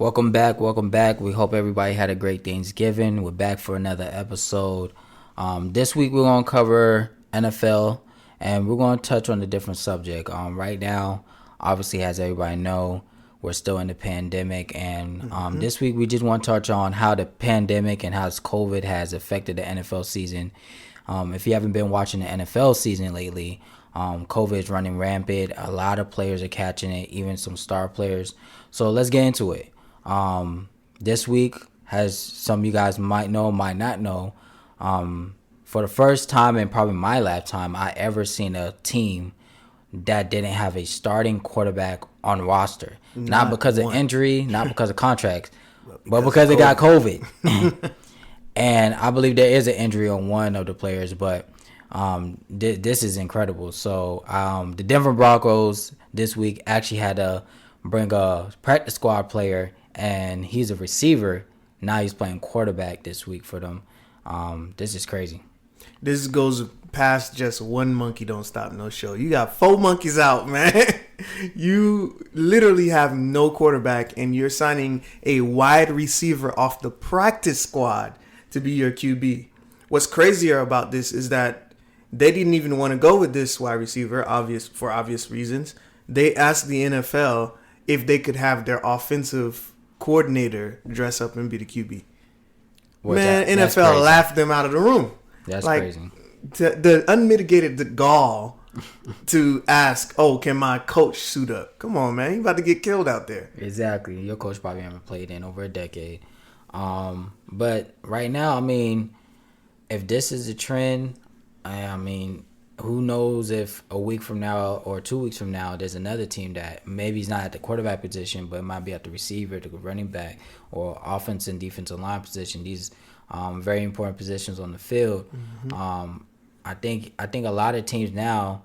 Welcome back. Welcome back. We hope everybody had a great Thanksgiving. We're back for another episode. This week we're going to cover NFL and we're going to touch on a different subject. Right now, obviously, as everybody know, we're still in the pandemic. And this week we just want to touch on how the pandemic and how COVID has affected the NFL season. If you haven't been watching the NFL season lately, COVID is running rampant. A lot of players are catching it, even some star players. So let's get into it. This week, as some of you guys might know, might not know, for the first time in probably my lifetime, I ever seen a team that didn't have a starting quarterback on roster. Not because of injury, not because of contracts, but because they got COVID. And I believe there is an injury on one of the players, but this is incredible. So the Denver Broncos this week actually had to bring a practice squad player, and he's a receiver. Now he's playing quarterback this week for them. This is crazy. This goes past just one monkey don't stop no show. You got 4 monkeys out, man. You literally have no quarterback, and you're signing a wide receiver off the practice squad to be your QB. What's crazier about this is that they didn't even want to go with this wide receiver, for obvious reasons. They asked the NFL if they could have their offensive coordinator dress up and be the QB. NFL laughed them out of the room. That's crazy. The unmitigated gall to ask, can my coach suit up? Come on, man. You about to get killed out there. Exactly. Your coach probably haven't played in over a decade. But right now, I mean, if this is a trend, I mean, who knows if a week from now or 2 weeks from now, there's another team that maybe he's not at the quarterback position, but it might be at the receiver, the running back, or offense and defensive line position. These very important positions on the field. Mm-hmm. I think a lot of teams now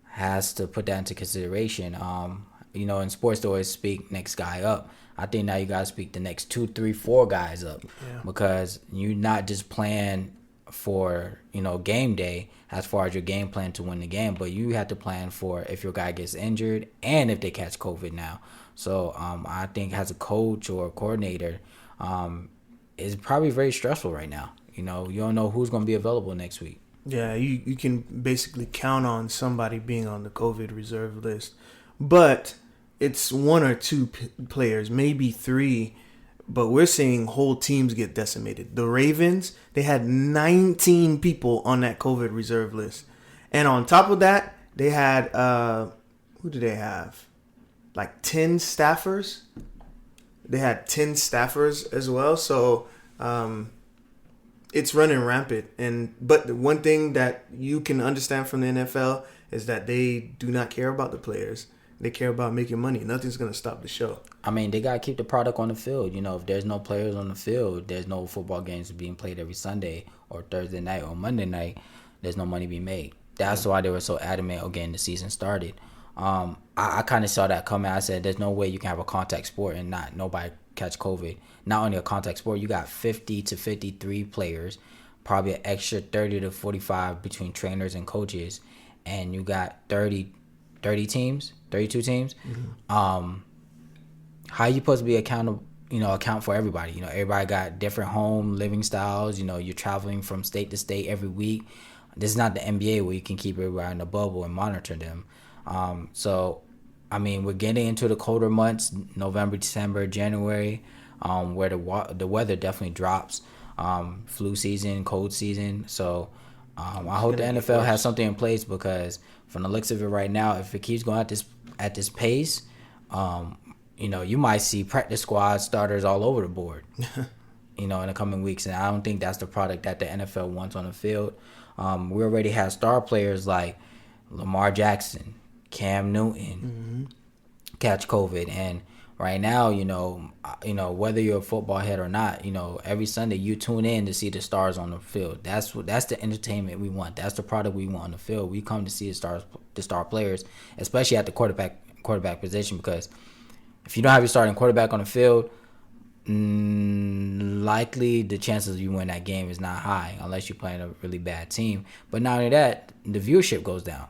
has to put that into consideration. In sports, they always speak next guy up. I think now you got to speak the next 2, 3, 4 guys up, because you're not just playing for game day as far as your game plan to win the game, but you have to plan for if your guy gets injured and if they catch COVID now. So I think as a coach or a coordinator, it's probably very stressful right now. You don't know who's going to be available next week. Yeah, you can basically count on somebody being on the COVID reserve list, but it's 1 or 2 players, maybe 3. But we're seeing whole teams get decimated. The Ravens, they had 19 people on that COVID reserve list. And on top of that, they had, who did they have? Like 10 staffers. They had 10 staffers as well. So it's running rampant. But the one thing that you can understand from the NFL is that they do not care about the players. They care about making money. Nothing's going to stop the show. I mean, they got to keep the product on the field. If there's no players on the field, there's no football games being played every Sunday or Thursday night or Monday night. There's no money being made. That's why they were so adamant of getting the season started. I kind of saw that coming. I said, there's no way you can have a contact sport and not nobody catch COVID. Not only a contact sport, you got 50 to 53 players, probably an extra 30 to 45 between trainers and coaches, and you got 30 teams, 32 teams. Mm-hmm. How you supposed to be account for everybody? Everybody got different home living styles. You're traveling from state to state every week. This is not the NBA where you can keep everybody in a bubble and monitor them. So, I mean, we're getting into the colder months, November, December, January, where the weather definitely drops. Flu season, cold season. So, I hope the NFL has something in place, because from the looks of it right now, if it keeps going at this pace, you might see practice squad starters all over the board, in the coming weeks. And I don't think that's the product that the NFL wants on the field. We already have star players like Lamar Jackson, Cam Newton, catch COVID. And right now, whether you're a football head or not, every Sunday you tune in to see the stars on the field. That's the entertainment we want. That's the product we want on the field. We come to see the star players, especially at the quarterback position, because if you don't have your starting quarterback on the field, likely the chances of you win that game is not high unless you're playing a really bad team. But not only that, the viewership goes down.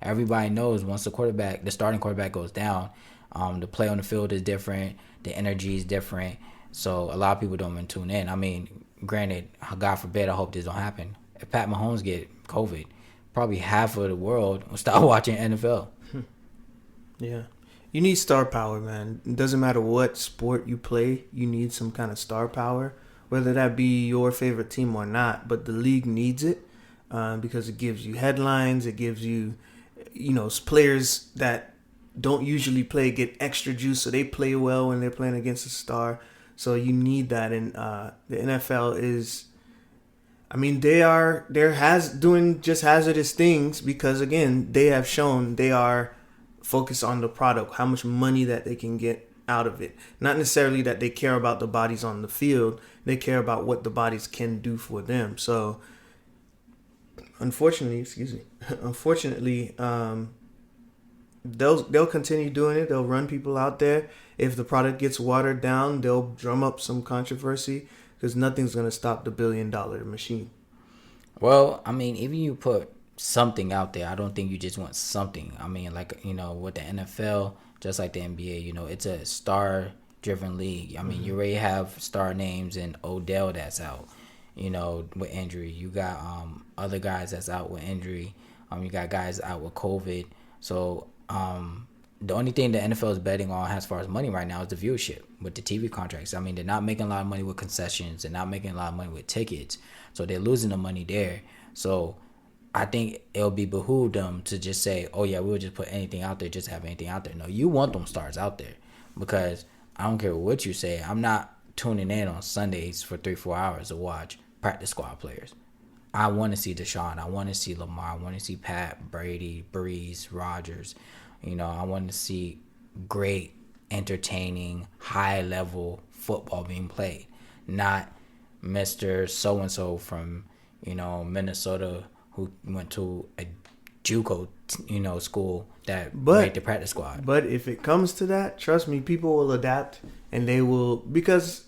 Everybody knows once the starting quarterback goes down, The play on the field is different. The energy is different. So a lot of people don't even tune in. I mean, granted, God forbid, I hope this don't happen. If Pat Mahomes get COVID, probably half of the world will start watching NFL. Yeah. You need star power, man. It doesn't matter what sport you play, you need some kind of star power, whether that be your favorite team or not. But the league needs it because it gives you headlines. It gives you, players that don't usually play get extra juice, so they play well when they're playing against a star. So you need that, and the NFL is. I mean, they're doing just hazardous things because again, they have shown they are focused on the product, how much money that they can get out of it. Not necessarily that they care about the bodies on the field, they care about what the bodies can do for them. So, unfortunately, they'll continue doing it. They'll run people out there. If the product gets watered down, they'll drum up some controversy because nothing's going to stop the billion-dollar machine. Well, I mean, even you put something out there, I don't think you just want something. I mean, like, with the NFL, just like the NBA, it's a star-driven league. I mean, you already have star names in Odell that's out, with injury. You got other guys that's out with injury. You got guys out with COVID. So, the only thing the NFL is betting on as far as money right now is the viewership with the TV contracts. I mean, they're not making a lot of money with concessions. They're not making a lot of money with tickets. So they're losing the money there. So I think it'll be behoove them to just say, oh, yeah, we'll just put anything out there, just have anything out there. No, you want them stars out there because I don't care what you say. I'm not tuning in on Sundays for 3-4 hours to watch practice squad players. I want to see Deshaun. I want to see Lamar. I want to see Pat, Brady, Breeze, Rodgers. I want to see great, entertaining, high-level football being played, not Mr. So-and-so from, Minnesota who went to a JUCO, school that made the practice squad. But if it comes to that, trust me, people will adapt and they will, because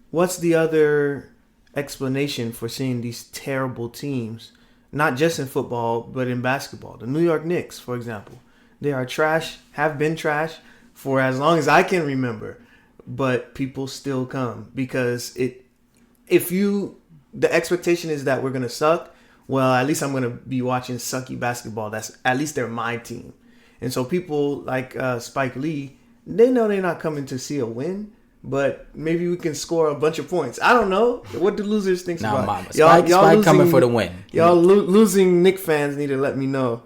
what's the other explanation for seeing these terrible teams, not just in football, but in basketball? The New York Knicks, for example. They are trash, have been trash for as long as I can remember, but people still come because the expectation is that we're going to suck, well, at least I'm going to be watching sucky basketball. At least they're my team. And so people like Spike Lee, they know they're not coming to see a win, but maybe we can score a bunch of points. I don't know. What do losers think about it? Spike losing, coming for the win. Y'all losing Knicks fans need to let me know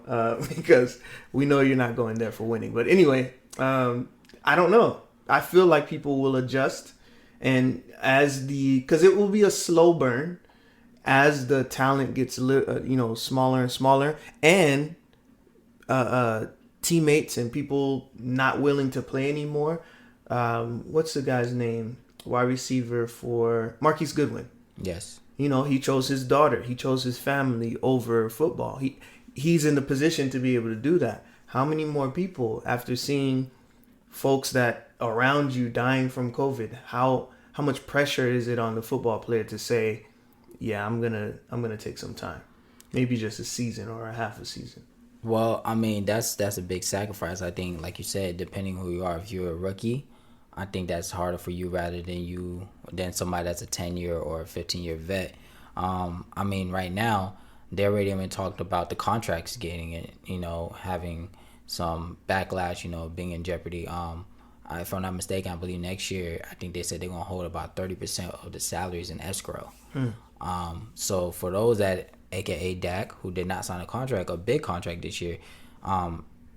because we know you're not going there for winning. But anyway, I don't know. I feel like people will adjust, and because it will be a slow burn as the talent gets smaller and smaller, and teammates and people not willing to play anymore. What's the guy's name? Wide receiver for Marquise Goodwin. Yes. He chose his daughter. He chose his family over football. He's in the position to be able to do that. How many more people, after seeing folks that around you dying from COVID, how much pressure is it on the football player to say, yeah, I'm gonna take some time, maybe just a season or a half a season? Well, I mean, that's a big sacrifice. I think, like you said, depending who you are, if you're a rookie, I think that's harder for you rather than somebody that's a 10-year or a 15-year vet. I mean, right now, they already even talked about the contracts getting it, having some backlash, being in jeopardy. If I'm not mistaken, I believe next year, I think they said they're going to hold about 30% of the salaries in escrow. So for those that, aka Dak, who did not sign a big contract this year,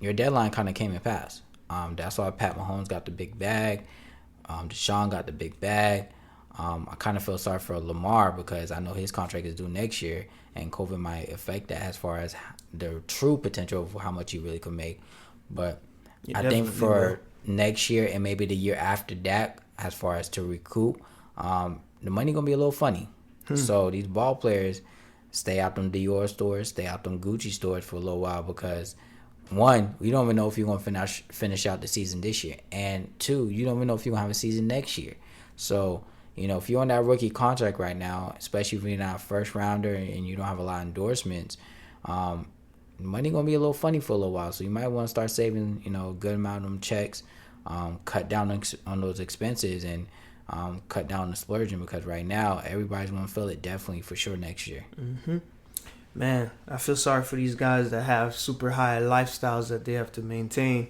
your deadline kind of came and passed. That's why Pat Mahomes got the big bag. Deshaun got the big bag. I kind of feel sorry for Lamar because I know his contract is due next year, and COVID might affect that as far as the true potential of how much he really could make. But I think for next year and maybe the year after that, as far as to recoup, the money gonna be a little funny. So these ball players stay out them Dior stores, stay out them Gucci stores for a little while because, one, you don't even know if you're going to finish out the season this year. And two, you don't even know if you're going to have a season next year. So, if you're on that rookie contract right now, especially if you're not a first rounder and you don't have a lot of endorsements, money going to be a little funny for a little while. So you might want to start saving, a good amount of them checks cut down on those expenses and cut down the splurging, because right now everybody's gonna feel it definitely for sure next year. Man, I feel sorry for these guys that have super high lifestyles that they have to maintain.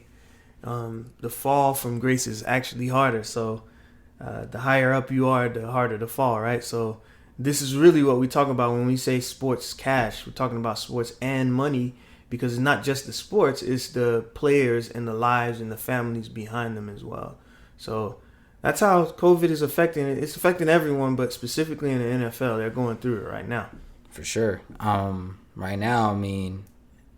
The fall from grace is actually harder. So the higher up you are, the harder the fall, right? So this is really what we talk about when we say sports cash. We're talking about sports and money, because it's not just the sports, it's the players and the lives and the families behind them as well. So that's how COVID is affecting it. It's affecting everyone, but specifically in the NFL, they're going through it right now. For sure. Right now, I mean,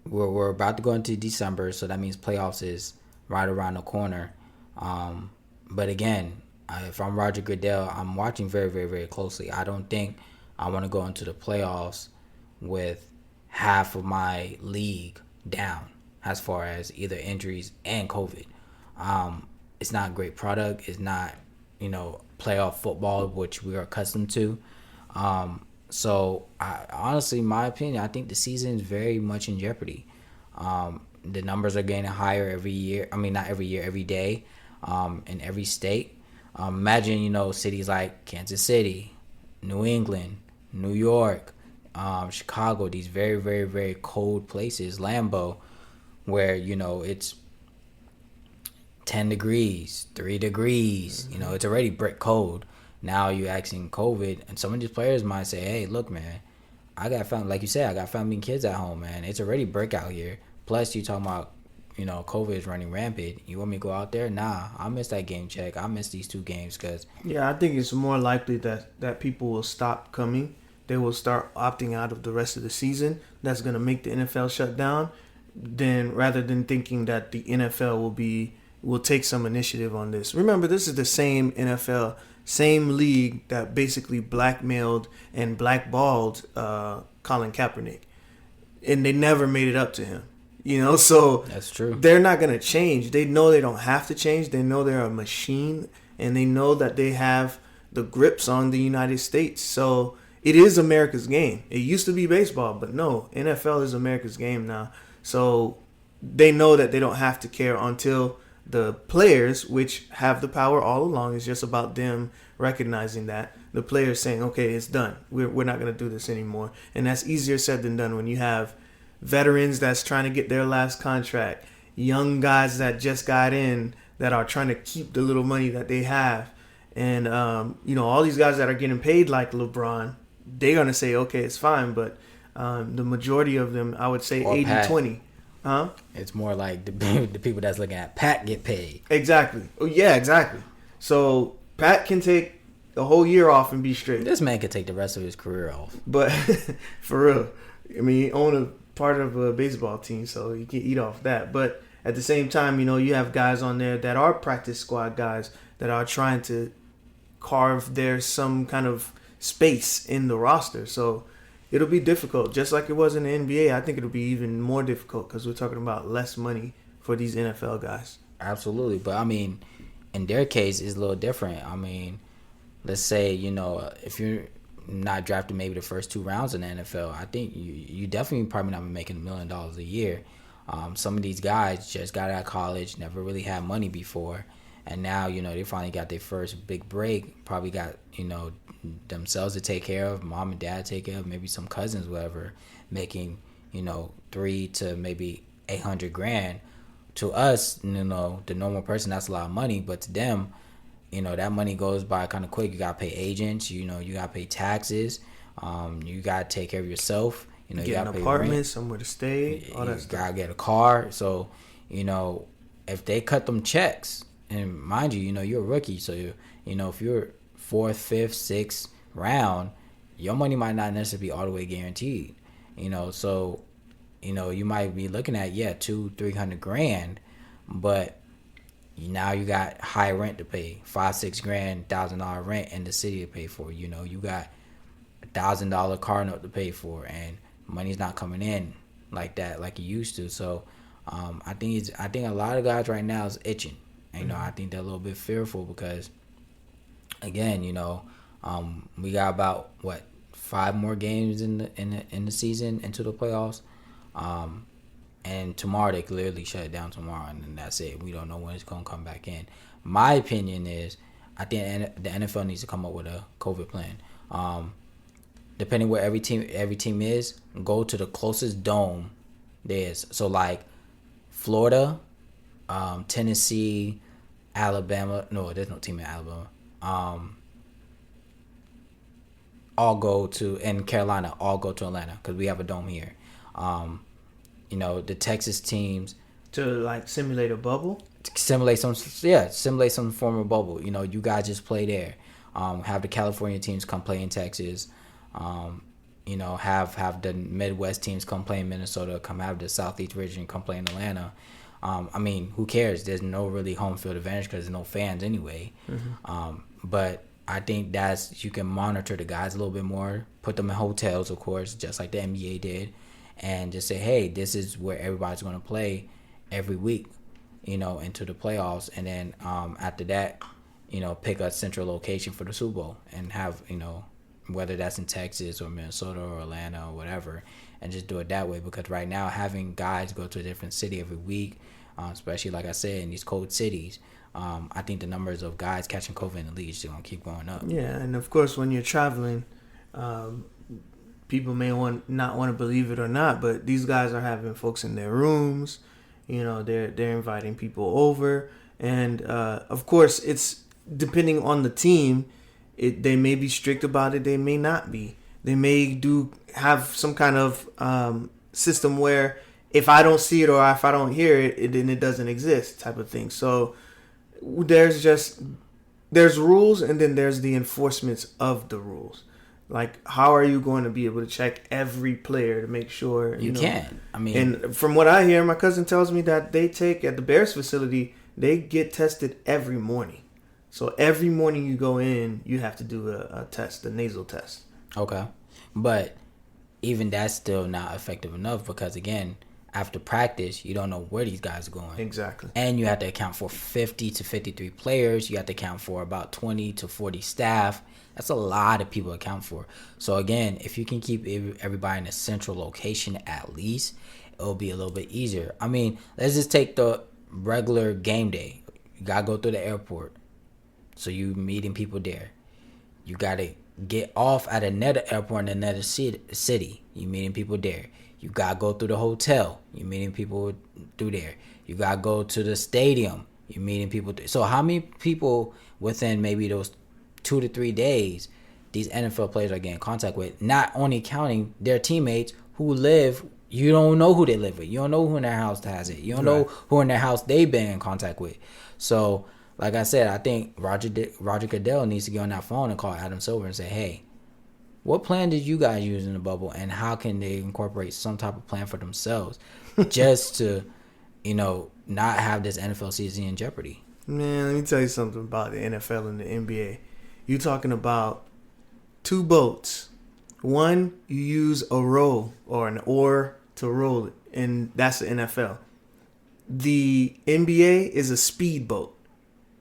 we're about to go into December, so that means playoffs is right around the corner. But again, if I'm Roger Goodell, I'm watching very, very, very closely. I don't think I want to go into the playoffs with half of my league down as far as either injuries and COVID. It's not a great product. It's not, playoff football, which we are accustomed to. So, honestly, my opinion, I think the season is very much in jeopardy. The numbers are getting higher every year. I mean, not every year, every day, in every state. Imagine, cities like Kansas City, New England, New York, Chicago, these very, very, very cold places, Lambeau, where, it's 10 degrees, 3 degrees, it's already brick cold. Now you're asking COVID, and some of these players might say, hey, look, man, I got family, like you said, I got family and kids at home, man. It's already brick out here. Plus, you talking about, COVID is running rampant. You want me to go out there? Nah, I miss that game check. I miss these 2 games because... Yeah, I think it's more likely that people will stop coming. They will start opting out of the rest of the season. That's going to make the NFL shut down. Then, rather than thinking that the NFL will take some initiative on this. Remember, this is the same NFL, same league that basically blackmailed and blackballed Colin Kaepernick, and they never made it up to him. So that's true. They're not going to change. They know they don't have to change. They know they're a machine, and they know that they have the grips on the United States. So it is America's game. It used to be baseball, but no, NFL is America's game now. So they know that they don't have to care until the players, which have the power all along, it's just about them recognizing that. The players saying, okay, it's done. We're not going to do this anymore. And that's easier said than done when you have veterans that's trying to get their last contract, young guys that just got in that are trying to keep the little money that they have. And, all these guys that are getting paid like LeBron, they're going to say, okay, it's fine. But the majority of them, I would say 80-20. Huh? It's more like the people that's looking at Pat get paid. Exactly. Oh, yeah, exactly. So Pat can take a whole year off and be straight. This man could take the rest of his career off. But for real, I mean, he owned a part of a baseball team, so he can eat off that. But at the same time, you have guys on there that are practice squad guys that are trying to carve some kind of space in the roster. So it'll be difficult, just like it was in the NBA. I think it'll be even more difficult because we're talking about less money for these NFL guys. Absolutely. But, I mean, in their case, it's a little different. I mean, let's say, if you're not drafted maybe the first 2 rounds in the NFL, I think you definitely probably not making $1 million a year. Some of these guys just got out of college, never really had money before, and now, they finally got their first big break, probably got, themselves to take care of, mom and dad to take care of, maybe some cousins, whatever, making, 3 to maybe $800,000. To us, the normal person, that's a lot of money, but to them, that money goes by kind of quick. You got to pay agents, you got to pay taxes, you got to take care of yourself, you get got an apartment, somewhere to stay, all that you stuff. got to get a car. So, if they cut them checks, and mind you, you're a rookie, so, if you're 4th, 5th, 6th round, your money might not necessarily be all the way guaranteed, so, you might be looking at, $200,000-$300,000, but now you got high rent to pay, $5,000-$6,000, $1,000 rent in the city to pay for. You got $1,000 car note to pay for, and money's not coming in like that, like it used to. So, I think a lot of guys right now is itching. And, I think they're a little bit fearful because, again, we got about 5 more games in the season into the playoffs. and tomorrow they clearly shut it down tomorrow, and then that's it. We don't know when it's gonna come back in. My opinion is, I think the NFL needs to come up with a COVID plan. Depending where every team is, go to the closest dome there is. So like Florida, Tennessee, Alabama. No, there's no team in Alabama. All go to, and Carolina, all go to Atlanta because we have a dome here. The Texas teams to like simulate a bubble. Simulate some form of bubble. You guys just play there. Have the California teams come play in Texas. Have the Midwest teams come play in Minnesota. Come have the Southeast region come play in Atlanta. Who cares? There's no really home field advantage because there's no fans anyway. Mm-hmm. But I think you can monitor the guys a little bit more. Put them in hotels, of course, just like the NBA did, and just say, hey, this is where everybody's going to play every week, into the playoffs, and then after that, pick a central location for the Super Bowl and have, whether that's in Texas or Minnesota or Atlanta or whatever, and just do it that way. Because right now, having guys go to a different city every week, especially like I said in these cold cities, I think the numbers of guys catching COVID in the league is going to keep going up. Yeah, and of course, when you're traveling, people may not want to believe it or not, but these guys are having folks in their rooms. They're inviting people over, and of course, it's depending on the team. They may be strict about it. They may not be. They may have some kind of system where if I don't see it or if I don't hear it, then it doesn't exist, type of thing. So there's rules, and then there's the enforcements of the rules. Like, how are you going to be able to check every player to make sure you can? And from what I hear, my cousin tells me that they take at the Bears facility, they get tested every morning. So every morning you go in, you have to do a test, a nasal test. Okay, but even that's still not effective enough because again, after practice, you don't know where these guys are going. Exactly. And you have to account for 50 to 53 players. You have to account for about 20 to 40 staff. That's a lot of people to account for. So, again, if you can keep everybody in a central location at least, it'll be a little bit easier. Let's just take the regular game day. You got to go through the airport. So, you meeting people there. You got to get off at another airport in another city. You meeting people there. You got to go through the hotel. You meeting people through there. You got to go to the stadium. You meeting people. So how many people within maybe those 2 to 3 days these NFL players are getting in contact with? Not only counting their teammates who live. You don't know who they live with. You don't know who in their house has it. You don't know who in their house they've been in contact with. So, like I said, I think Roger Goodell needs to get on that phone and call Adam Silver and say, hey, what plan did you guys use in the bubble, and how can they incorporate some type of plan for themselves just to, not have this NFL season in jeopardy? Man, let me tell you something about the NFL and the NBA. You're talking about 2 boats. One, you use a row or an oar to roll it, and that's the NFL. The NBA is a speedboat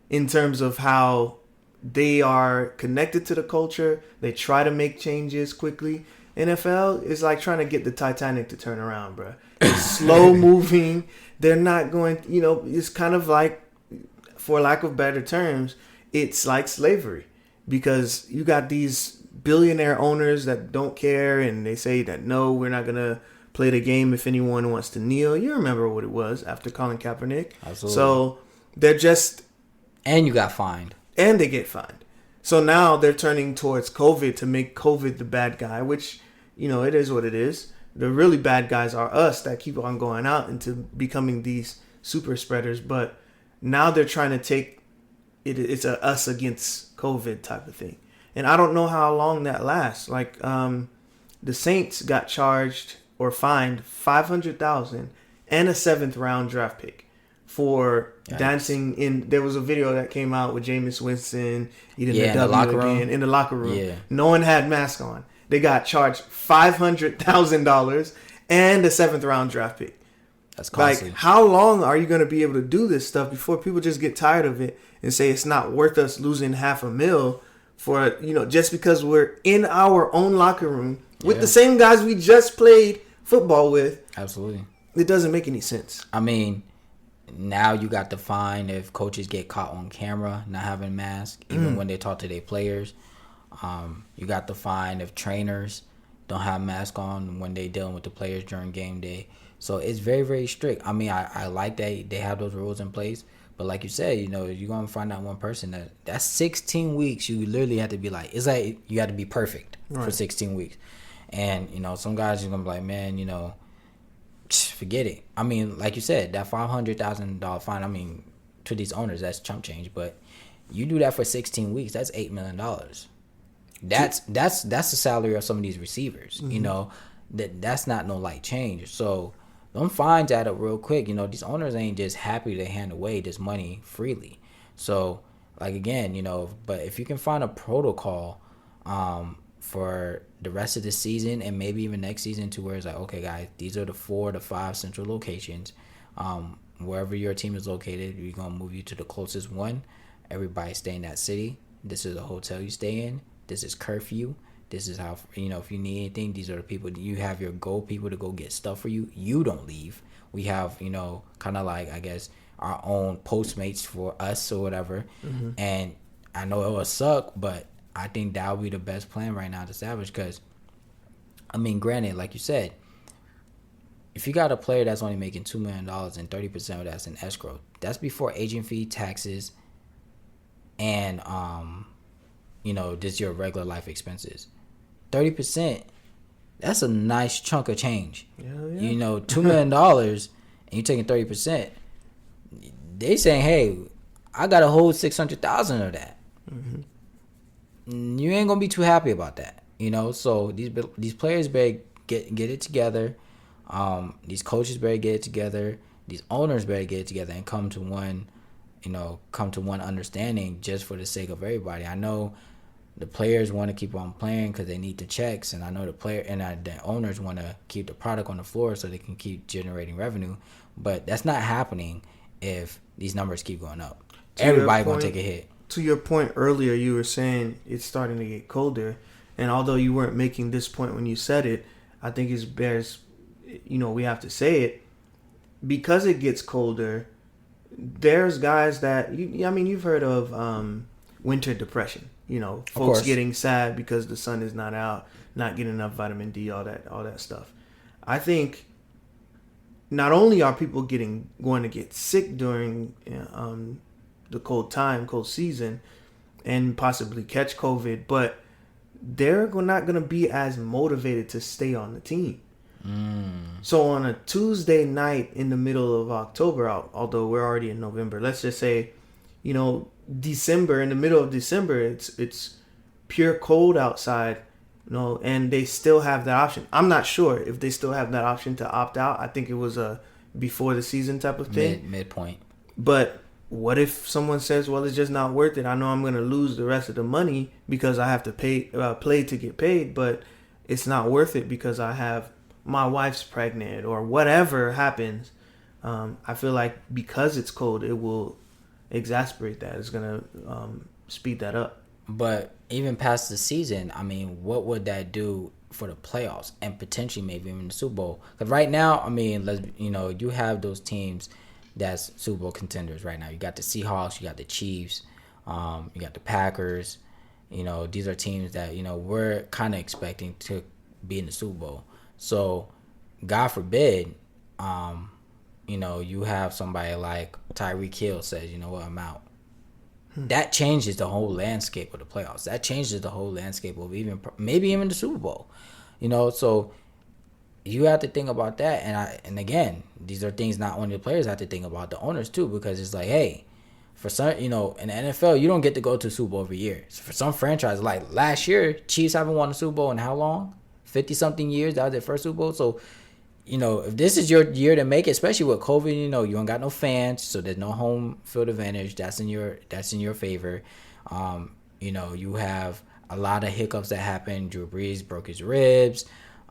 in terms of how they are connected to the culture. They try to make changes quickly. NFL is like trying to get the Titanic to turn around, bro. It's slow moving. They're not going, it's kind of like, for lack of better terms, it's like slavery. Because you got these billionaire owners that don't care, and they say that, no, we're not going to play the game if anyone wants to kneel. You remember what it was after Colin Kaepernick. Absolutely. So they're just... And you got fined. And they get fined. So now they're turning towards COVID to make COVID the bad guy, which, it is what it is. The really bad guys are us that keep on going out into becoming these super spreaders. But now they're trying to take it. It's a us against COVID type of thing. And I don't know how long that lasts. Like, the Saints got charged or fined $500,000 and a 7th round draft pick for dancing in. There was a video that came out with Jameis Winston eating the W again in the locker room. Yeah. No one had masks on. They got charged $500,000 and a 7th round draft pick. That's costly. Like, how long are you going to be able to do this stuff before people just get tired of it and say it's not worth us losing $500,000 for, just because we're in our own locker room with the same guys we just played football with? Absolutely. It doesn't make any sense. I mean, now you got the fine if coaches get caught on camera not having masks, even when they talk to their players. You got the fine if trainers don't have masks on when they dealing with the players during game day. So it's very, very strict. I mean, I like that they have those rules in place. But like you said, you're going to find out one person that's 16 weeks. You literally have to be like, it's like you got to be perfect for 16 weeks. And, some guys are going to be like, man, forget it. I mean, like you said, that $500,000 fine, I mean, to these owners, that's chump change. But you do that for 16 weeks, that's $8 million. That's the salary of some of these receivers. That's not no light change. So them fines add up real quick. These owners ain't just happy to hand away this money freely. So, like, again, but if you can find a protocol for the rest of the season and maybe even next season to where it's like, okay, guys, these are the 4 to 5 central locations. Wherever your team is located, we're going to move you to the closest one. Everybody stay in that city. This is a hotel you stay in. This is curfew. This is how, if you need anything, these are the people. You have your go people to go get stuff for you. You don't leave. We have, kind of like, I guess, our own Postmates for us or whatever. Mm-hmm. And I know it will suck, but I think that would be the best plan right now to establish because, I mean, granted, like you said, if you got a player that's only making $2 million and 30% of that's in escrow, that's before agent fee, taxes, and, just your regular life expenses. 30%, that's a nice chunk of change. Yeah. $2 million and you taking 30%, they saying, hey, I got to hold $600,000 of that. Mm-hmm. You ain't gonna be too happy about that, So these players better get it together. These coaches better get it together. These owners better get it together and come to one understanding just for the sake of everybody. I know the players want to keep on playing because they need the checks, and I know the owners want to keep the product on the floor so they can keep generating revenue. But that's not happening if these numbers keep going up. Everybody gonna take a hit. To your point earlier, you were saying it's starting to get colder, and although you weren't making this point when you said it, I think it bears, we have to say it because it gets colder. There's guys that you've heard of winter depression. Folks getting sad because the sun is not out, not getting enough vitamin D, all that stuff. I think not only are people going to get sick during the cold season, and possibly catch COVID, but they're not going to be as motivated to stay on the team. So on a Tuesday night in the middle of October, although we're already in November, let's just say, December, in the middle of December, it's pure cold outside, and they still have that option. I'm not sure if they still have that option to opt out. I think it was a before the season type of thing. Midpoint. But what if someone says, well, it's just not worth it. I know I'm going to lose the rest of the money because I have to play to get paid, but it's not worth it because I have my wife's pregnant or whatever happens. I feel like because it's cold, it will exacerbate that. It's going to speed that up. But even past the season, I mean, what would that do for the playoffs and potentially maybe even the Super Bowl? Because right now, I mean, you have those teams that's Super Bowl contenders right now. You got the Seahawks, you got the Chiefs, you got the Packers. These are teams that, we're kind of expecting to be in the Super Bowl. So, God forbid, you have somebody like Tyreek Hill says, you know what, I'm out. That changes the whole landscape of the playoffs. That changes the whole landscape of maybe even the Super Bowl. So you have to think about that. And again, these are things not only the players have to think about, the owners too, because it's like, hey, for some, in the NFL, you don't get to go to a Super Bowl every year. So for some franchises, like last year, Chiefs haven't won a Super Bowl in how long? 50-something years. That was their first Super Bowl. So, if this is your year to make it, especially with COVID, you don't got no fans, so there's no home field advantage. That's in your favor. You have a lot of hiccups that happen. Drew Brees broke his ribs.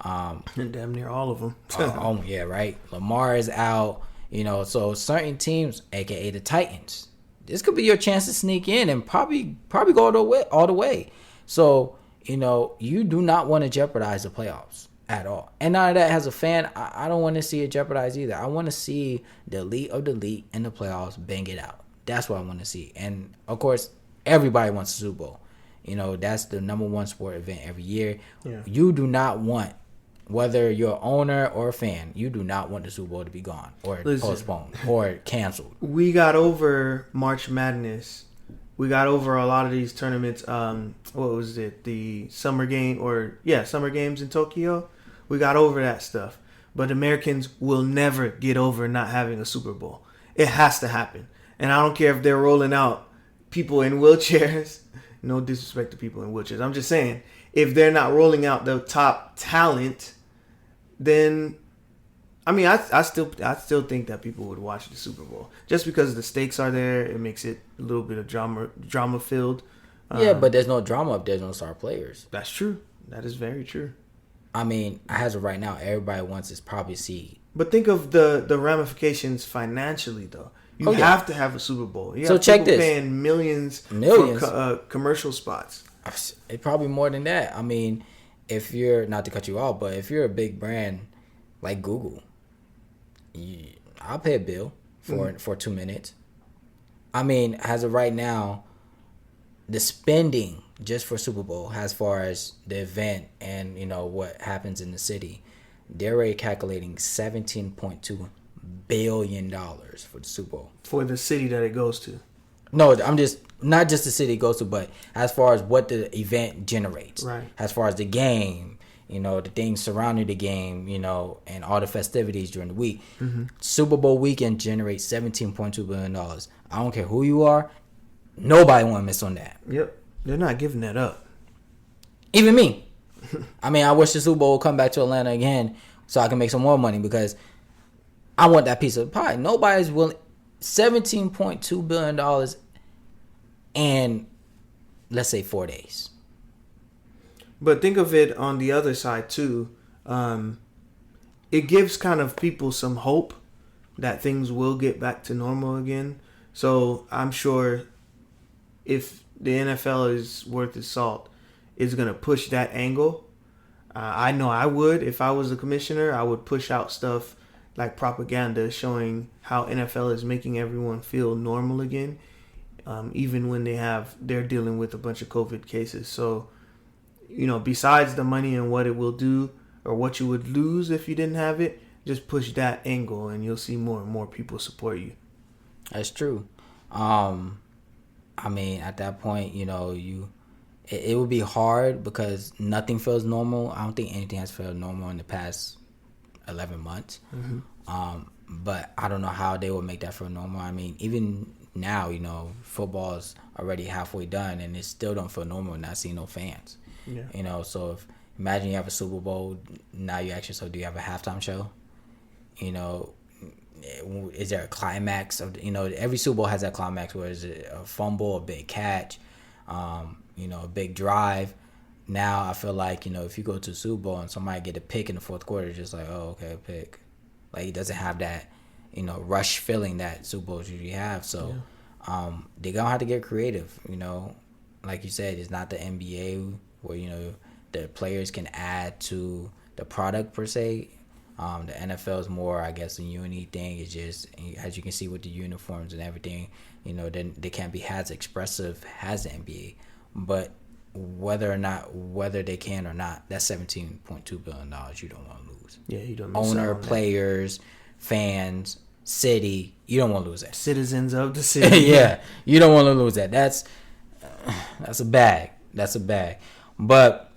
And damn near all of them. Oh yeah, right. Lamar is out. So certain teams, aka the Titans, this could be your chance to sneak in and probably go all the way. So you do not want to jeopardize the playoffs at all. And now that as a fan, I don't want to see it jeopardized either. I want to see the elite of the elite in the playoffs bang it out. That's what I want to see. And of course, everybody wants the Super Bowl. You know, that's the number one sport event every year. Yeah. You do not want, whether you're an owner or a fan, you do not want the Super Bowl to be gone or postponed or canceled. We got over March Madness. We got over a lot of these tournaments. What was it? The summer games in Tokyo. We got over that stuff. But Americans will never get over not having a Super Bowl. It has to happen. And I don't care if they're rolling out people in wheelchairs. No disrespect to people in wheelchairs. I'm just saying, if they're not rolling out the top talent, then I mean, I still think that people would watch the Super Bowl just because the stakes are there. It makes it a little bit of drama filled. Yeah, but there's no drama if there's no star players. That's true. That is very true. I mean, as of right now, everybody wants is probably see. But think of the ramifications financially, though. You have to have a Super Bowl. You have check people this. paying millions for commercial spots. It's probably more than that. I mean, if you're, not to cut you off, but if you're a big brand like Google, I'll pay a bill for 2 minutes. I mean, as of right now, the spending just for Super Bowl, as far as the event and what happens in the city, they're already calculating $17.2 billion for the Super Bowl for the city that it goes to. No, I'm just not just the city it goes to, but as far as what the event generates, right? As far as the game, the things surrounding the game, and all the festivities during the week. Mm-hmm. Super Bowl weekend generates $17.2 billion. I don't care who you are, nobody want to miss on that. Yep, they're not giving that up. Even me. I mean, I wish the Super Bowl would come back to Atlanta again so I can make some more money because I want that piece of the pie. Nobody's willing. $17.2 billion in, let's say, 4 days. But think of it on the other side, too. It gives kind of people some hope that things will get back to normal again. So I'm sure if the NFL is worth its salt, it's going to push that angle. I know I would. If I was a commissioner, I would push out stuff like propaganda showing how NFL is making everyone feel normal again, even when they're dealing with a bunch of COVID cases. So, besides the money and what it will do or what you would lose if you didn't have it, just push that angle and you'll see more and more people support you. That's true. I mean, at that point, it would be hard because nothing feels normal. I don't think anything has felt normal in the past 11 months. Mm-hmm. But I don't know how they will make that feel normal. I mean, even now, football's already halfway done and it still don't feel normal not seeing no fans. Yeah. So imagine you have a Super Bowl, now you ask yourself, do you have a halftime show? Is there a climax of, every Super Bowl has that climax where it's a fumble, a big catch, a big drive. Now I feel like, if you go to the Super Bowl and somebody get a pick in the fourth quarter, just like, oh, okay, a pick. Like, it doesn't have that, rush feeling that Super Bowls usually have. So, they're going to have to get creative, Like you said, it's not the NBA where, the players can add to the product per se. The NFL is more, I guess, a unity thing. It's just, as you can see with the uniforms and everything, then they can't be as expressive as the NBA. But whether they can or not, that's $17.2 billion you don't want to lose. Yeah, you don't. Owner, players, fans, city, you don't want to lose that. Citizens of the city. Yeah, you don't want to lose that. That's a bag. That's a bag. But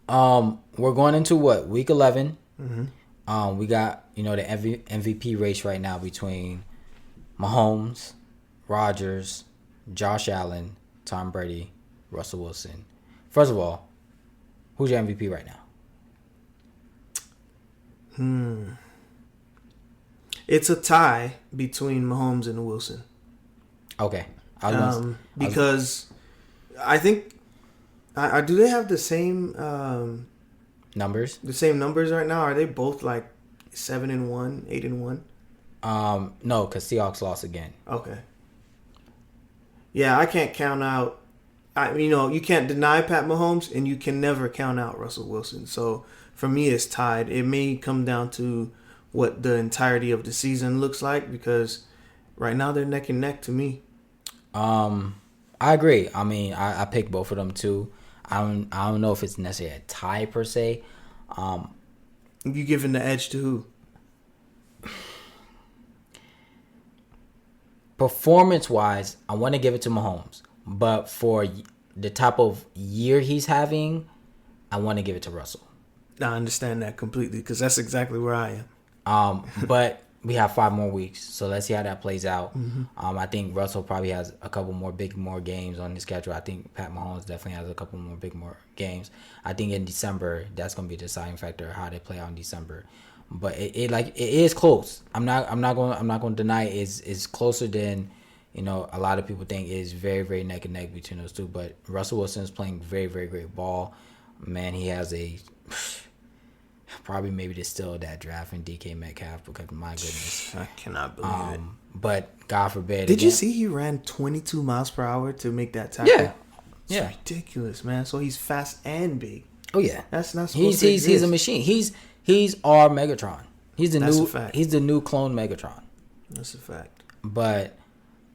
we're going into what, week 11. Mm-hmm. We got the MVP race right now between Mahomes, Rodgers, Josh Allen, Tom Brady, Russell Wilson. First of all, who's your MVP right now? It's a tie between Mahomes and Wilson. Okay. Because I think do they have the same numbers? The same numbers right now? Are they both like 7-1, 8-1? No, because Seahawks lost again. Okay. Yeah, I can't count out You can't deny Pat Mahomes, and you can never count out Russell Wilson. So for me, it's tied. It may come down to what the entirety of the season looks like, because right now they're neck and neck to me. I agree. I mean, I picked both of them too. I don't know if it's necessarily a tie per se. You giving the edge to who? Performance wise, I want to give it to Mahomes, but for the type of year he's having, I want to give it to Russell. I understand that completely, because that's exactly where I am. But we have 5 more weeks, so let's see how that plays out. I think Russell probably has a couple more games on his schedule. I think Pat Mahomes definitely has a couple more games. I think in December, that's going to be a deciding factor how they play out in December. But it is close. I'm not going to deny it's closer than a lot of people think. Is very, very neck and neck between those two. But Russell Wilson is playing very, very great ball. Man, he has a probably maybe to steal that draft in DK Metcalf, because my goodness, I cannot believe it. But God forbid. Did you see he ran 22 miles per hour to make that tackle? Yeah, it's ridiculous, man. So he's fast and big. Oh yeah, that's not supposed to exist. He's a machine. He's our Megatron. He's the That's new. A fact. He's the new clone Megatron. That's a fact. But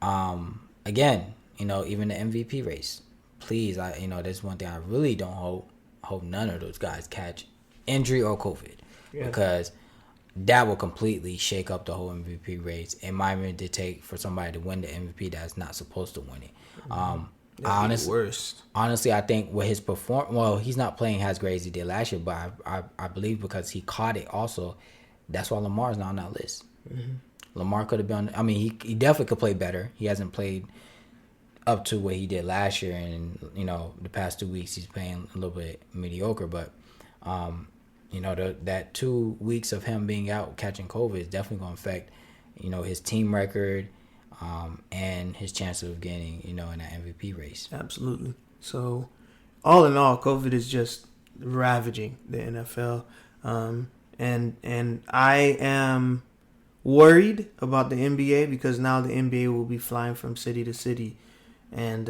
again, even the MVP race. Please, there's one thing I really don't hope none of those guys catch injury or COVID, because that will completely shake up the whole MVP race. It might even dictate for somebody to win the MVP that's not supposed to win it. Honestly, I think with his he's not playing as great as he did last year, but I believe because he caught it also, that's why Lamar's not on that list. Lamar could have been. I mean, he definitely could play better. He hasn't played up to what he did last year, and the past 2 weeks he's playing a little bit mediocre. But that 2 weeks of him being out catching COVID is definitely going to affect his team record. And his chance of getting, in that MVP race. Absolutely. So, all in all, COVID is just ravaging the NFL. And I am worried about the NBA, because now the NBA will be flying from city to city. And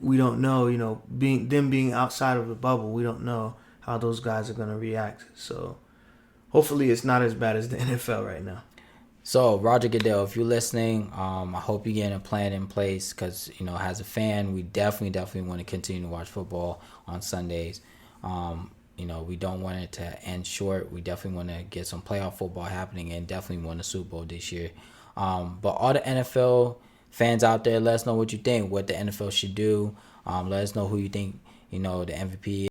we don't know, being outside of the bubble, we don't know how those guys are going to react. So, hopefully it's not as bad as the NFL right now. So, Roger Goodell, if you're listening, I hope you're getting a plan in place, because, as a fan, we definitely want to continue to watch football on Sundays. We don't want it to end short. We definitely want to get some playoff football happening, and definitely win the Super Bowl this year. But all the NFL fans out there, let us know what you think, what the NFL should do. Let us know who you think, the MVP